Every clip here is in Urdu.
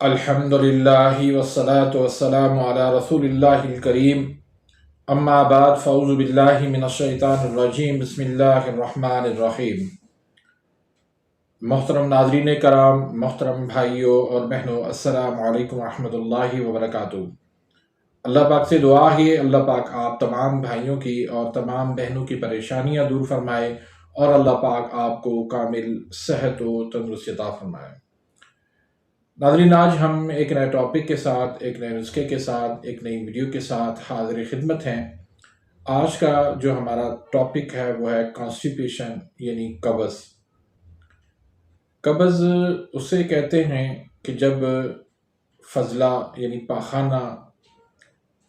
الحمدللہ والصلاة والسلام علی رسول اللہ الکریم، اما بعد فاعوذ باللہ من الشیطان الرجیم، بسم اللہ الرحمن الرحیم۔ محترم ناظرین کرام، محترم بھائیوں اور بہنوں، السلام علیکم ورحمۃ اللہ وبرکاتہ۔ اللہ پاک سے دعا ہے اللہ پاک آپ تمام بھائیوں کی اور تمام بہنوں کی پریشانیاں دور فرمائے اور اللہ پاک آپ کو کامل صحت و تندرستی عطا فرمائے۔ ناظرین، آج ہم ایک نئے ٹاپک کے ساتھ، ایک نئے نسخے کے ساتھ، ایک نئی ویڈیو کے ساتھ حاضر خدمت ہیں۔ آج کا جو ہمارا ٹاپک ہے وہ ہے کانسٹیپیشن، یعنی قبض۔ قبض اسے کہتے ہیں کہ جب فضلہ یعنی پاخانہ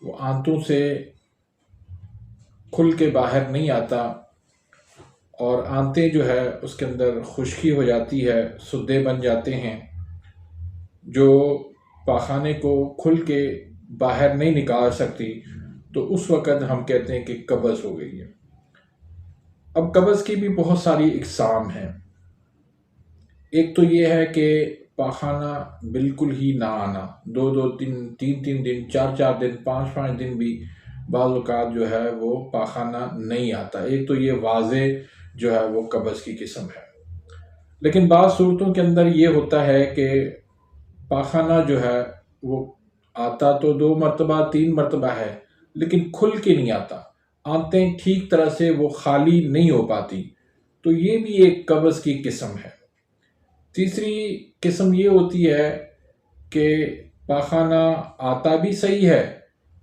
وہ آنتوں سے کھل کے باہر نہیں آتا اور آنتیں جو ہے اس کے اندر خشکی ہو جاتی ہے، سدے بن جاتے ہیں جو پاخانے کو کھل کے باہر نہیں نکال سکتی، تو اس وقت ہم کہتے ہیں کہ قبض ہو گئی ہے۔ اب قبض کی بھی بہت ساری اقسام ہیں۔ ایک تو یہ ہے کہ پاخانہ بالکل ہی نہ آنا، دو تین دن، چار دن، پانچ دن بھی بعض اوقات جو ہے وہ پاخانہ نہیں آتا۔ ایک تو یہ واضح جو ہے وہ قبض کی قسم ہے۔ لیکن بعض صورتوں کے اندر یہ ہوتا ہے کہ پاخانہ جو ہے وہ آتا تو 2 مرتبہ 3 مرتبہ ہے، لیکن کھل کے نہیں آتا، آنتیں ٹھیک طرح سے وہ خالی نہیں ہو پاتی، تو یہ بھی ایک قبض کی قسم ہے۔ تیسری قسم یہ ہوتی ہے کہ پاخانہ آتا بھی صحیح ہے،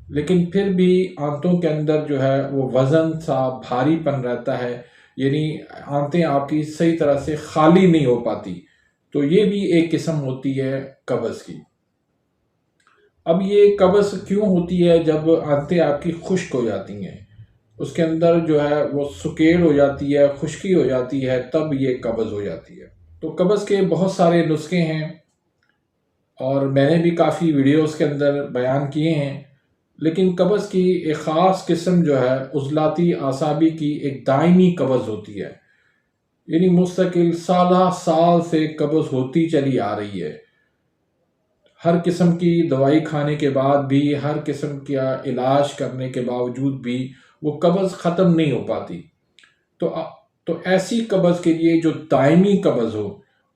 لیکن پھر بھی آنتوں کے اندر جو ہے وہ وزن سا بھاری پن رہتا ہے، یعنی آنتیں آپ کی صحیح طرح سے خالی نہیں ہو پاتی، تو یہ بھی ایک قسم ہوتی ہے قبض کی۔ اب یہ قبض کیوں ہوتی ہے؟ جب آنتیں آپ کی خشک ہو جاتی ہیں، اس کے اندر جو ہے وہ سکیڑ ہو جاتی ہے، خشکی ہو جاتی ہے، تب یہ قبض ہو جاتی ہے۔ تو قبض کے بہت سارے نسخے ہیں اور میں نے بھی کافی ویڈیوز کے اندر بیان کیے ہیں، لیکن قبض کی ایک خاص قسم جو ہے عضلاتی اعصابی کی ایک دائمی قبض ہوتی ہے، یعنی مستقل سال سے قبض ہوتی چلی آ رہی ہے۔ ہر قسم کی دوائی کھانے کے بعد بھی، ہر قسم کا علاج کرنے کے باوجود بھی وہ قبض ختم نہیں ہو پاتی۔ تو ایسی قبض کے لیے جو دائمی قبض ہو،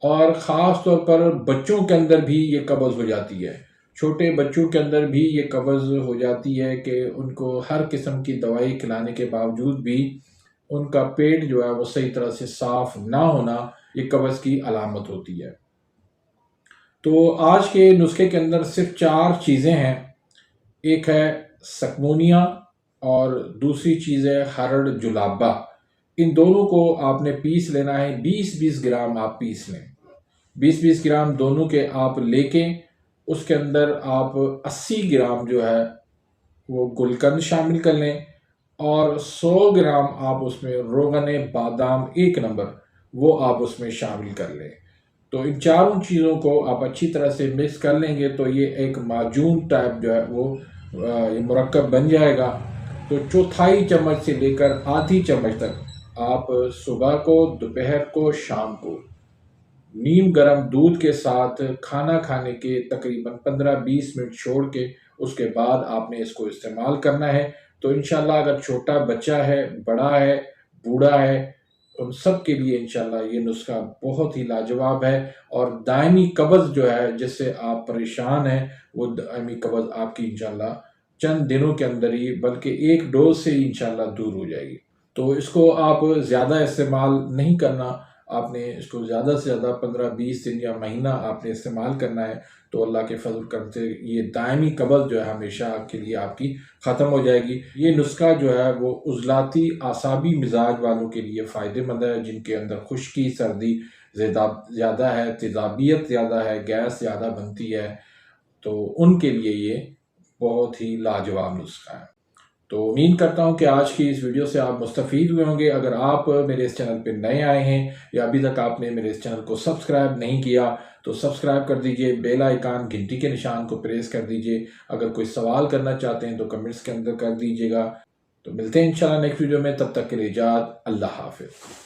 اور خاص طور پر بچوں کے اندر بھی یہ قبض ہو جاتی ہے، چھوٹے بچوں کے اندر بھی یہ قبض ہو جاتی ہے کہ ان کو ہر قسم کی دوائی کھلانے کے باوجود بھی ان کا پیٹ جو ہے وہ صحیح طرح سے صاف نہ ہونا، یہ قبض کی علامت ہوتی ہے۔ تو آج کے نسخے کے اندر صرف 4 چیزیں ہیں۔ ایک ہے سکمونیا اور دوسری چیز ہے ہرڑ جلابہ۔ ان دونوں کو آپ نے پیس لینا ہے، 20 گرام آپ پیس لیں۔ 20 گرام دونوں کے آپ لے کے اس کے اندر آپ 80 گرام جو ہے وہ گلقند شامل کر لیں، اور 100 گرام آپ اس میں روغن بادام 1 نمبر وہ آپ اس میں شامل کر لیں۔ تو ان چاروں چیزوں کو آپ اچھی طرح سے مکس کر لیں گے تو یہ ایک معجون ٹائپ جو ہے وہ مرکب بن جائے گا۔ تو 1/4 چمچ سے لے کر آدھی چمچ تک آپ صبح کو، دوپہر کو، شام کو نیم گرم دودھ کے ساتھ کھانا کھانے کے تقریباً 15-20 منٹ چھوڑ کے اس کے بعد آپ نے اس کو استعمال کرنا ہے۔ تو انشاءاللہ اگر چھوٹا بچہ ہے، بڑا ہے، بوڑھا ہے، ان سب کے لیے انشاءاللہ یہ نسخہ بہت ہی لاجواب ہے، اور دائمی قبض جو ہے جس سے آپ پریشان ہیں، وہ دائمی قبض آپ کی انشاءاللہ چند دنوں کے اندر ہی، بلکہ 1 ڈوز سے ہی انشاءاللہ دور ہو جائے گی۔ تو اس کو آپ زیادہ استعمال نہیں کرنا، آپ نے اس کو زیادہ سے زیادہ 15-20 دن یا مہینہ آپ نے استعمال کرنا ہے، تو اللہ کے فضل کرم سے یہ دائمی قبض جو ہے ہمیشہ کے لیے آپ کی ختم ہو جائے گی۔ یہ نسخہ جو ہے وہ عضلاتی اعصابی مزاج والوں کے لیے فائدہ مند ہے، جن کے اندر خشکی، سردی زیادہ ہے، تیزابیت زیادہ ہے، گیس زیادہ بنتی ہے، تو ان کے لیے یہ بہت ہی لاجواب نسخہ ہے۔ تو امید کرتا ہوں کہ آج کی اس ویڈیو سے آپ مستفید ہوئے ہوں گے۔ اگر آپ میرے اس چینل پہ نئے آئے ہیں یا ابھی تک آپ نے میرے اس چینل کو سبسکرائب نہیں کیا تو سبسکرائب کر دیجئے، بیل آئیکن گھنٹی کے نشان کو پریس کر دیجئے۔ اگر کوئی سوال کرنا چاہتے ہیں تو کمنٹس کے اندر کر دیجئے گا۔ تو ملتے ہیں انشاءاللہ نیکسٹ ویڈیو میں، تب تک کے لیے اجازت، اللہ حافظ۔